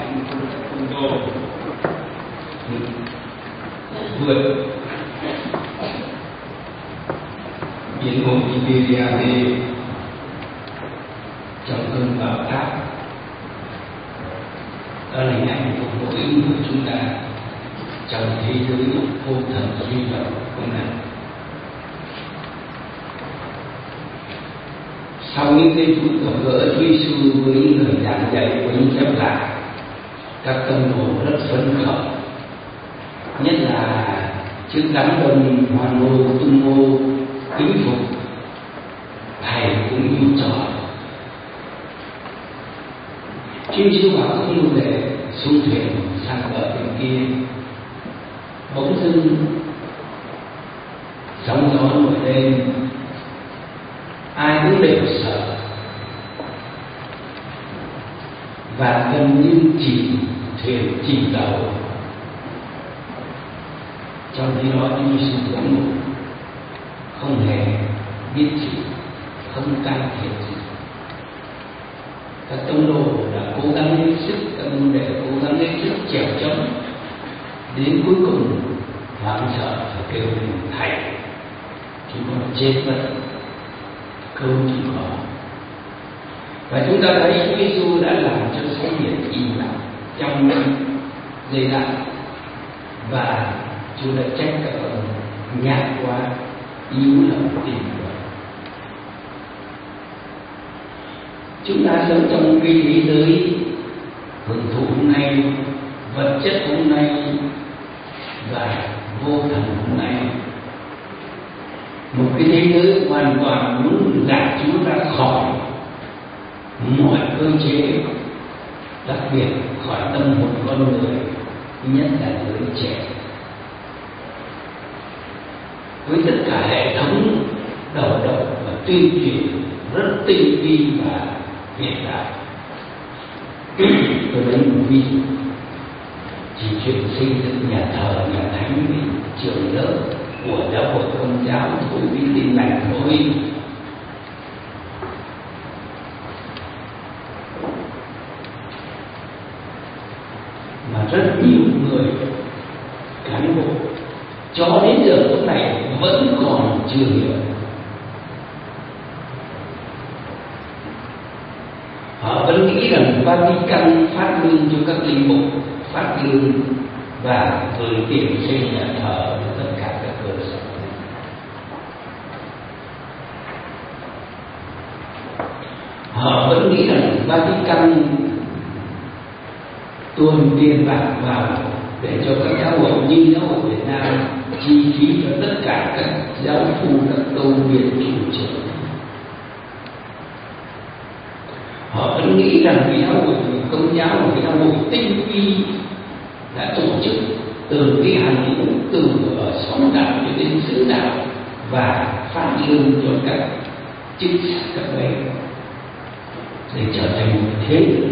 ảnh của Phật Đô vượt biến hồ Siberia trong cơn bão táp. Đó là hình ảnh của mỗi người chúng ta trong thế giới vô thần duy động hôm nay. Sau những giây phút gặp gỡ Chúa Giêsu với những lời giảng dạy của những phép lạ, các tông đồ rất phấn khởi, nhất là trước đám đông hoan hô tung hô kính phục. Thầy cũng như trò. Chúa Giêsu bảo không lưu lệ xuống thuyền sang bờ bên kia. Bỗng dưng sóng gió nổi lên, ai cũng đều sợ và gần như chìm thuyền chìm tàu. Trong khi đó Chúa Giêsu vẫn ngủ, không hề biết gì, không can thiệp gì. Các tông đồ đã cố gắng hết sức, các môn đệ cố gắng hết sức chèo chống, đến cuối cùng hoảng sợ và kêu lên thầy, chúng con chết mất. Câu chỉ có. Và chúng ta thấy Chúa Giêsu đã làm cho sóng biển im lặng trong giây lát, và Chúa đã trách các ông nhạt quá, yếu lòng tin. Chúng ta sống trong cái thế giới hưởng thụ hôm nay, vật chất hôm nay và vô thần hôm nay, một cái thế giới hoàn toàn muốn gạt chúng ta khỏi mọi cơ chế, đặc biệt khỏi tâm hồn con người, nhất là giới trẻ, với tất cả hệ thống đầu độc và tuyên truyền rất tinh vi và hiện đại. Tôi lấy một ví dụ, chỉ chuyện xây dựng nhà thờ, nhà thánh, trường lớp của giáo hội Công giáo thôi, với Tin Lành thôi. Mà rất nhiều người cán bộ cho đến giờ lúc này vẫn còn chưa hiểu. Họ vẫn nghĩ rằng Vatican phát lương cho các linh mục, phát lương và gửi tiền xây nhà thờ tất cả các cơ sở. Họ vẫn nghĩ rằng Vatican tuồn tiền bạc vào để cho các giáo hội như giáo hội Việt Nam chi phí cho tất cả các giáo phu, các tu viện chủ trưởng. Họ vẫn nghĩ rằng cái giáo hội Công giáo là cái giáo hội tinh vi, đã tổ chức từ cái hành ngũ từ ở xóm đạo cho đến xứ đạo và phát lương cho các chức sắc các bề để trở thành một thế lực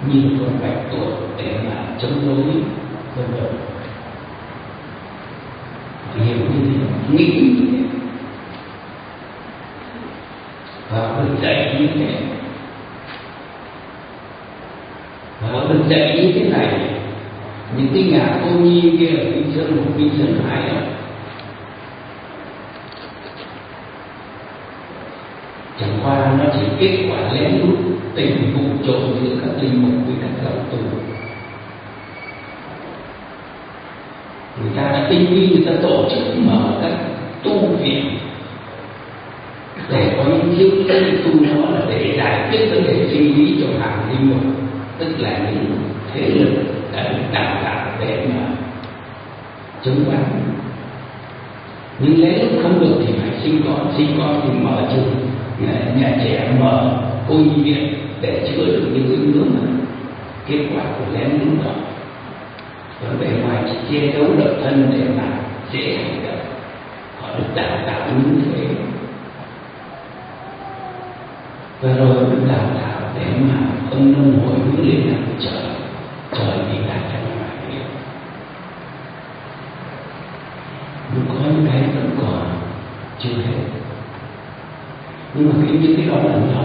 như con bạch tuộc để mà chống đối vân vân. Hiểu như thế, nghĩ như thế, và mình dạy như thế, và mình dạy như thế này. Những cái nhà cô nhi kia ở Vinh Sơn 1, Vinh Sơn 2 đó, chẳng qua nó chỉ kết quả lén lút tình vụ trộn giữa các linh mục với các giáo tu. Người ta đã tinh vi, người ta tổ chức mở các tu viện để có những thiếu linh tu, nó là để giải quyết vấn đề sinh lý cho hàng linh mục, tức là những thế lực đã được đào tạo để mà chống bán. Nhưng lẽ lúc không được thì phải sinh con thì mở trường nhà trẻ, mở cô nhi viện để chữa được những cái ngứa mà kết quả của lén lút đó. Còn bề ngoài chỉ che giấu độc thân để mà dễ hành động. Họ được đào tạo như thế, và rồi được đào tạo để mà ông nông hội hướng lên là trời thì đạt trong ngoài kia. Nhưng có những cái vẫn còn chưa hết, nhưng mà những cái đó là nhỏ.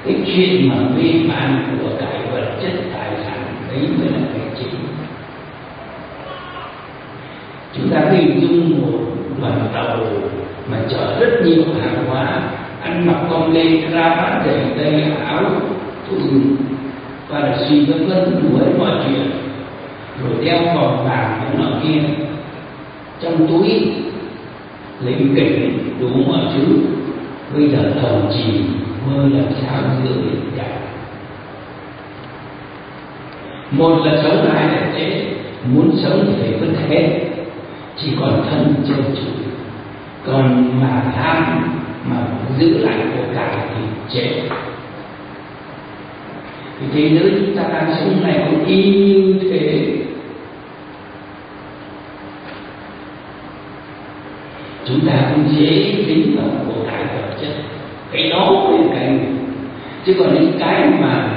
Cái chuyện mà mê man của cải vật chất tài sản đấy mới là cái chính. Chúng ta hình dung một đoàn tàu mà chở rất nhiều hàng hóa, ăn mặc con lê, cravat, giày tây, áo thun và là suy vân vân đủ hết mọi chuyện, rồi đeo vòng vàng cái nọ kia, trong túi lĩnh kỉnh đủ mọi thứ. Bây giờ thầm chỉ mơ làm sao giữa hiện đại. Một là sống, hai là chết. Muốn sống thì phải vứt hết, chỉ còn thân trơn trụi. Còn mà tham mà giữ lại của cải thì chết. Thì thế giới chúng ta đang sống này cũng y như thế. Chúng ta cũng dễ dính vào của cải vật chất, cái đó mới là cái. Chứ còn những cái mà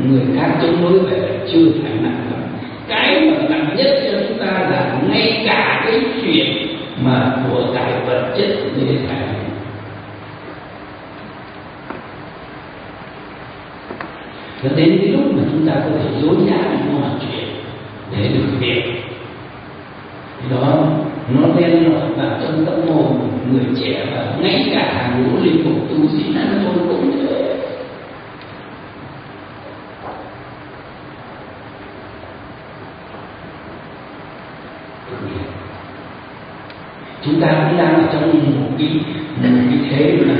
người khác chống đối về là chưa phải nặng lắm. Cái mà nặng nhất cho chúng ta là ngay cả cái chuyện mà của cải vật chất như thế này. Cho đến cái lúc mà chúng ta có thể dối trá mọi chuyện để được việc, đó nó đen lọt vào trong tâm hồn người trẻ, và ngay cả hàng ngũ linh mục tu sĩ nó thôi cũng thế. Chúng ta cũng đang ở trong một cái thế mà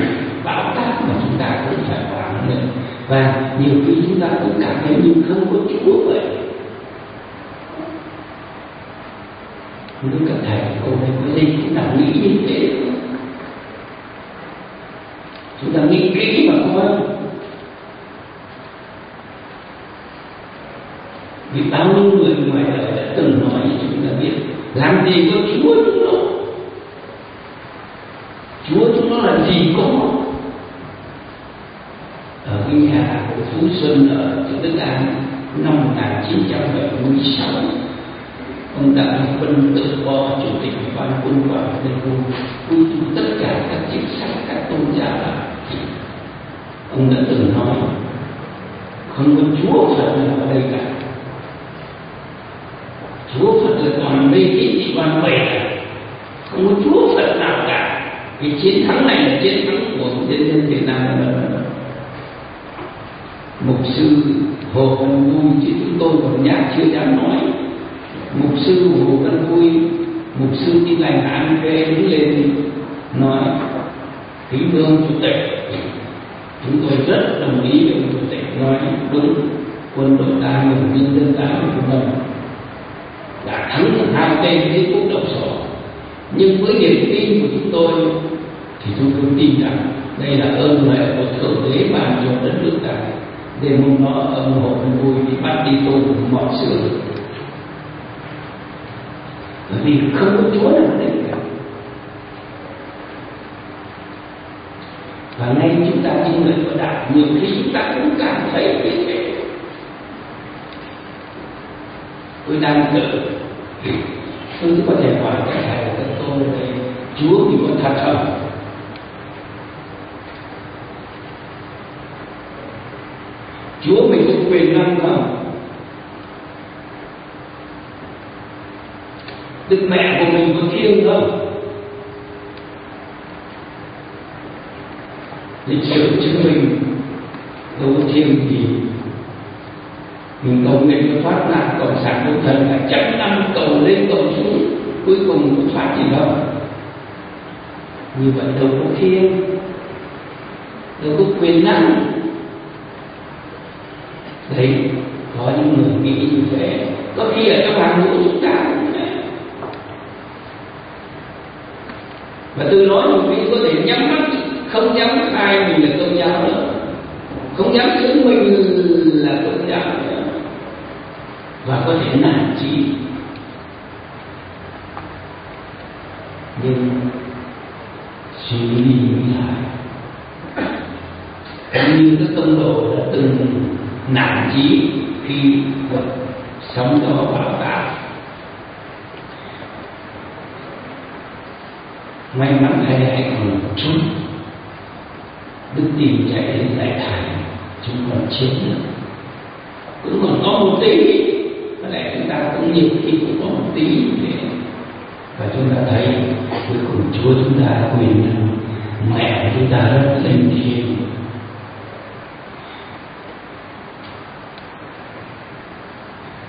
bão táp mà chúng ta cũng phải hoảng lên, và nhiều khi chúng ta cũng cảm thấy như không có Chúa vậy. Nếu các thầy cô này có gì chúng ta nghĩ như thế, chúng ta nghĩ kỹ mà coi. Vì bao nhiêu người ngoài đời đã từng nói cho chúng ta biết, làm gì có Chúa chúng nó, Chúa chúng nó là gì có. Ở cái nhà của Phú Xuân ở Đức An năm 1976, ông Đặng Thị Vân tự bỏ chủ tịch ban quân quản Liên Quân, quy tụ tất cả các chính sách, các tôn giáo là ông đã từng nói không có Chúa Phật nào ở đây cả. Chúa Phật là toàn mê tín dị đoan bày cả, không có Chúa Phật nào cả. Vì chiến thắng này là chiến thắng của nhân dân Việt Nam. Mục sư Hồ Văn Vui, chứ chúng tôi còn nhát chưa dám nói. Mục sư Hồ Văn Vui, mục sư Tin Lành An Khê đứng lên nói: kính thưa ông Chủ tịch, chúng tôi rất đồng ý với ông Chủ tịch nói đúng, quân đội ta và nhân dân ta của mình đã thắng hai tên Đế quốc độc sổ. Nhưng với niềm tin của chúng tôi thì chúng tôi tin rằng đây là ơn huệ của Thượng Đế ban cho đất nước ta. Để muốn nó ông Hồ Văn Vui thì bắt đi tu mọi sự, bởi vì không có Chúa nào ở đây cả. Và ngay chúng ta những người có đạo, nhiều khi chúng ta cũng cảm thấy như thế. Tôi đang tự tôi có thể hỏi các thầy và các tôi đây, Chúa thì có thật không? Chúa mình có quyền năng không? Đức mẹ của mình có thiêng không? Lịch sử chứng minh đâu có thiêng gì. Mình cầu nguyện cho thoát nạn cộng sản cộng thần là trăm năm cầu lên cầu xuống, cuối cùng có thoát gì đâu. Như vậy đâu có thiêng, đâu có quyền năng. Đấy, có những người nghĩ như thế. Có khi ở trong hàng ngũ chúng ta cũng thế. Và từ đó nhiều khi có thể nhắm mắt, không dám khai mình là tôn giáo nữa, không dám chứng minh là tôn giáo nữa, và có thể nản chí. Nhưng suy nghĩ lại, cũng như các tông đồ đã từng nản chí khi gặp sóng gió bão táp. May mắn thay hãy còn một chút đức tin chạy đến đại thành, chúng còn chiếm nữa, cũng còn có một tí, có lẽ chúng ta cũng nhiều khi cũng có một tí để, và chúng ta thấy cuối cùng Chúa chúng ta quyền mẹ của chúng ta rất linh thiêng.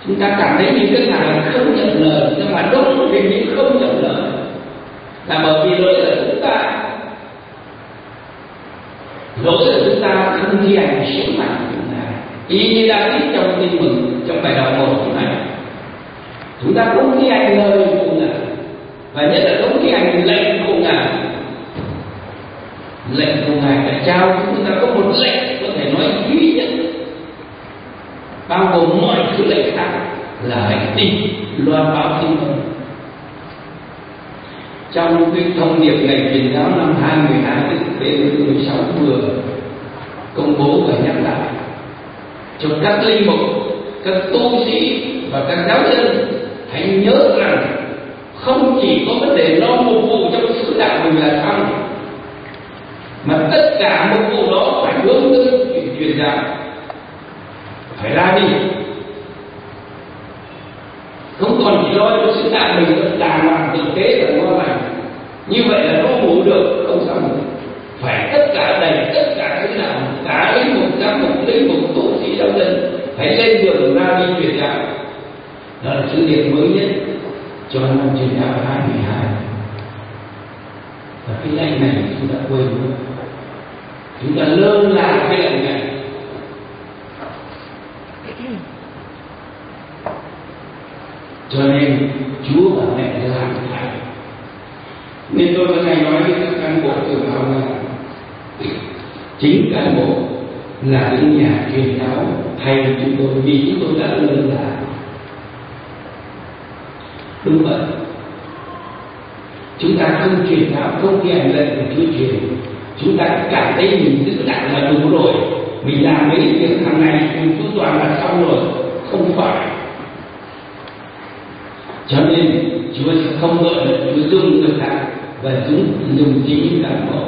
Chúng ta cảm thấy những cái nào không nhận lời, nhưng mà đúng vì những không nhận lời là bởi vì lỗi là chúng ta, lỗi là chúng ta không thi hành sứ mạng của chúng ta. Y như David trong Tin Mừng trong bài đọc 1 này, chúng ta không thi hành lời của Ngài, và nhất là không thi hành lệnh của Ngài. Lệnh của Ngài đã trao chúng ta có một lệnh có thể nói duy nhất, bao gồm mọi thứ lệnh khác, là hãy tin loan báo tin mừng. Trong cái thông điệp ngày truyền giáo năm 2012 đến 16 vừa công bố và nhắc lại cho các linh mục, các tu sĩ và các giáo dân hãy nhớ rằng không chỉ có vấn đề lo phục vụ trong sứ đạo mình là xong, mà tất cả phục vụ đó phải hướng tới chuyện truyền giáo, phải ra đi, không còn chỉ lo cho sứ đạo mình vẫn đàng hoàng thực tế và ngon lành. Như vậy là nó ngủ được không xong được. Phải tất cả đầy, tất cả sứ đạo, cả linh mục, giám mục, linh mục, tu sĩ, giáo dân phải lên đường ra đi truyền giáo. Đó là sứ điệp mới nhất cho năm truyền giáo 2012. Và cái lệnh này chúng ta quên luôn, chúng ta lơ là cái lệnh này. Cho nên Chúa và mẹ làm thầy. Nên tôi vẫn hay nói với các cán bộ tự hào là chính cán bộ là những nhà truyền giáo thầy chúng tôi, vì chúng tôi đã lơ là. Đúng vậy, chúng ta không truyền giáo, không thi hành lệnh của Chúa truyền, chúng ta cảm thấy mình tự đạo là đủ rồi, mình làm mấy việc hàng ngày mình Chúa toàn là xong rồi. Không phải. Cho nên Chúa sẽ không gọi là Chúa dùng người ta, và dùng chính cán bộ.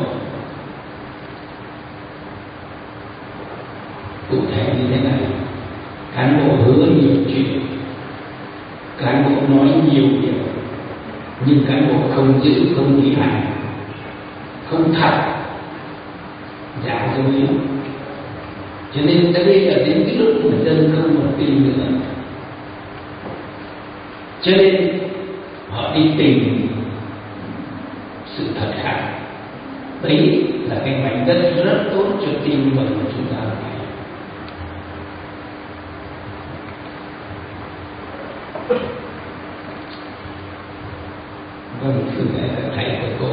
Cụ thể như thế này, cán bộ hứa nhiều chuyện, cán bộ nói nhiều điều, nhưng cán bộ không giữ, không thi hành, không thật, giả dối. Cho nên tới đây là đến cái lúc mà dân không còn tin nữa, cho nên họ đi tìm sự thật khác. Đấy là cái mảnh đất rất tốt cho tin mừng của chúng ta. Vâng, thưa các thầy và cô,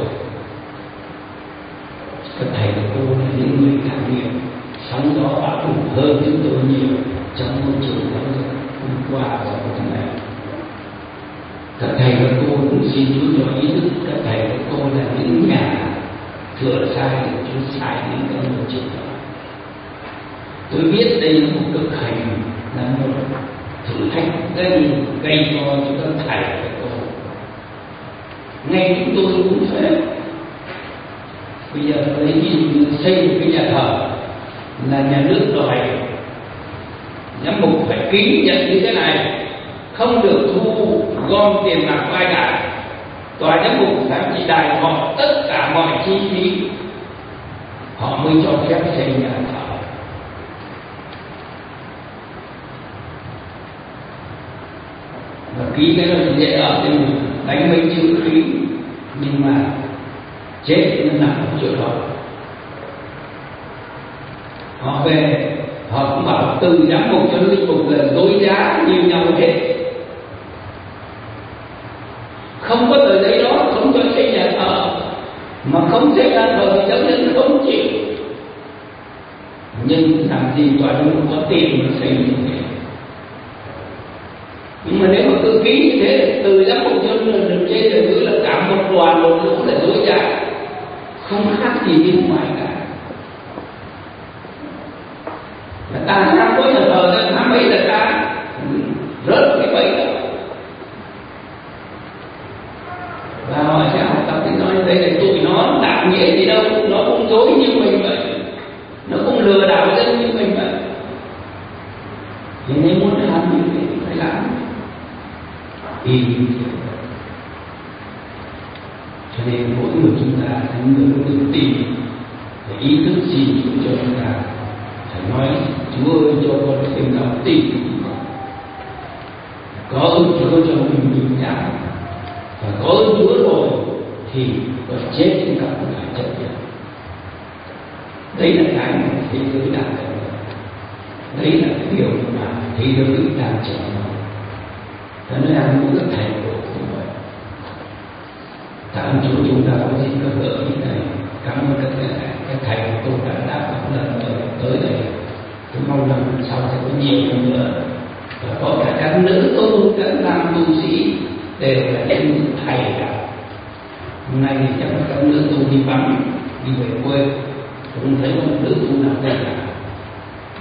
các thầy và cô là những người cảm nghiệm sóng gió bão bùng hơn chúng tôi nhiều trong môi trường giáo dục hôm qua và hôm nay. Các thầy và cô cũng xin Chúa cho ý thức các thầy và cô là những nhà thừa sai để Chúa sai đến cái môi trường đó. Tôi biết đây là một cực hành, là một thử thách gây cho các thầy và cô. Ngay chúng tôi cũng thế. Bây giờ lấy ví dụ như xây một cái nhà thờ là nhà nước đòi giám mục phải ký nhận như thế này, không được thu gom tiền bạc vai cả. Tòa giám mục phải chỉ đài họ tất cả mọi chi phí, họ mới cho phép xây nhà thờ. Và ký cái đó dễ ở trên đánh mấy chữ ký, nhưng mà chết nó nằm ở chỗ đó. Họ về họ cũng bảo từ giám mục cho linh mục là dối giá như nhau hết, không có tờ giấy đó không cho xây nhà thờ, mà không xây nhà thờ thì giáo dân không chịu. Nhưng làm gì tòa giám mục có tiền mà xây như thế. Nhưng mà nếu mà cứ ký như thế, từ giám mục cho được trên được cứ là cả một đoàn một lũ là dối giá, không khác gì bên ngoài cả. Là ta tham có nhà thờ, ta tham ấy là ta rớt cái bẫy đó. Và họ sẽ học tập thì nói đây là tụi nó đạo nghĩa gì đâu, nó cũng dối như mình vậy, nó cũng lừa đảo dân như mình vậy. y như thế. Cho nên mỗi người chúng ta những người có niềm tin và ý thức gì cho chúng ta phải nói Chúa ơi cho con thêm lòng tin, có ơn Chúa cho mình bình cảm, và có ơn Chúa rồi thì có chết chúng ta cũng phải chấp nhận. Đấy là cái mà thế giới đang cần, đấy là cái điều mà thế giới đang chờ mong. Và nó đang muốn các thầy của như vậy. Cảm ơn Chúa chúng ta có dịp cơ hội như này. Cảm ơn các thầy của tôi đã đáp ứng lần tới đây. Tôi mong rằng sau sẽ có nhiều hơn nữa, và có cả các nữ tu, các nam tu sĩ đều là những thầy cả. Hôm nay thì chắc là các nữ tu đi vắng, đi về quê, tôi không thấy một nữ tu nào thầy cả.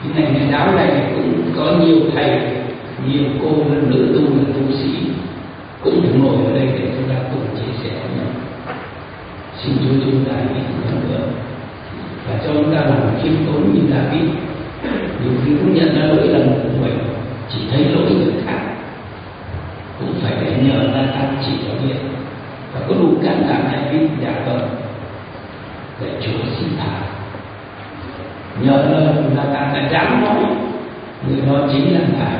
Cái này nhà giáo này cũng có nhiều thầy, nhiều cô là nữ tu là tu sĩ cũng được ngồi ở đây để chúng ta cùng chia sẻ với nhau. Xin Chúa chúng ta ít hơn nữa và cho chúng ta làm khiêm tốn như David. Nhiều khi cũng nhận ra lỗi lầm của mình, chỉ thấy lỗi người khác cũng phải để nhờ Nathan chỉ cho biết, và có đủ can đảm David dạ vâng để Chúa xin tha. Nhờ Nathan đã dám nói người đó chính là Ngài.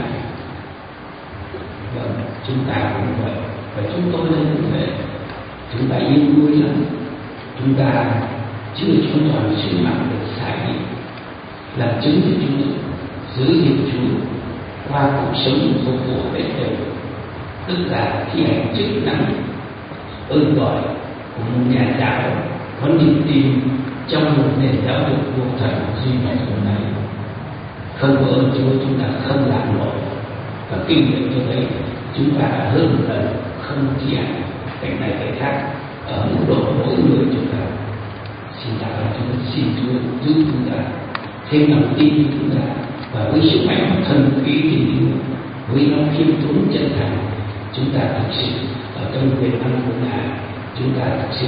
Vâng, chúng ta cũng vậy, và chúng tôi cũng vậy. Chúng ta yêu đuối lắm, chúng ta chưa cho toàn sự mạng được xài đi, làm chứng cho Chúa, giữ gìn Chúa qua cuộc sống phục vụ hết đời, tức là thi hành chức năng ơn gọi của một nhà giáo có niềm tin trong một nền giáo dục vô thần duy nhất hôm nay. Không có ơn Chúa chúng ta không làm nổi, và kinh nghiệm cho thấy chúng ta đã hơn một lần không thi hành cái này cái khác ở mức độ mỗi người chúng ta. Xin tạ ơn Chúa, xin Chúa giúp chúng ta thêm lòng tin của chúng ta, và với sức mạnh thần khí tình yêu, với lòng khiêm tốn chân thành, chúng ta thực sự ở trong quyền năng của Ngài, chúng ta thực sự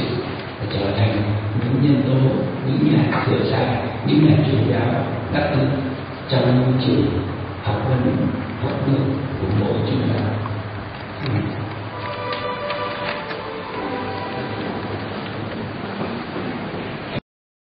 trở thành những nhân tố, những nhà thừa sai, những nhà truyền giáo đắc lực trong môi trường học vấn học đường của mỗi chúng ta.